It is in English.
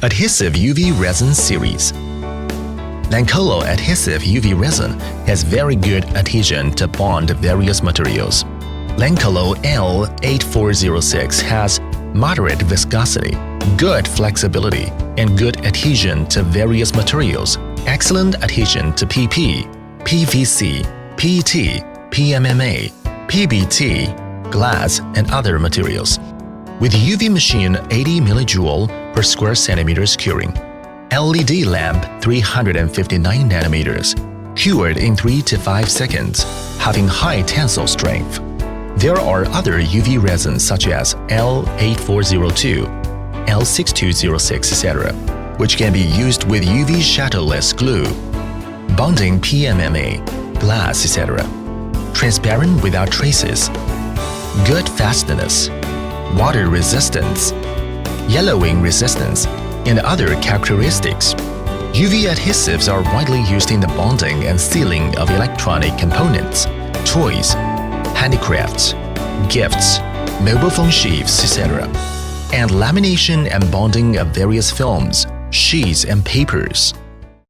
Adhesive UV Resin Series. Lancolo Adhesive UV Resin has very good adhesion to bond various materials. Lancolo L8406 has moderate viscosity, good flexibility, and good adhesion to various materials, excellent adhesion to PP, PVC, PET, PMMA, PBT, glass, and other materials. With UV machine 80 mJ per square centimeters curing, LED lamp 359 nanometers, cured in 3 to 5 seconds, having high tensile strength. There are other UV resins such as L8402, L6206, etc., which can be used with UV shadowless glue, bonding PMMA, glass, etc., transparent without traces, good fastness, water resistance, yellowing resistance, and other characteristics. UV adhesives are widely used in the bonding and sealing of electronic components, toys, handicrafts, gifts, mobile phone sheaths, etc., and lamination and bonding of various films, sheets, and papers.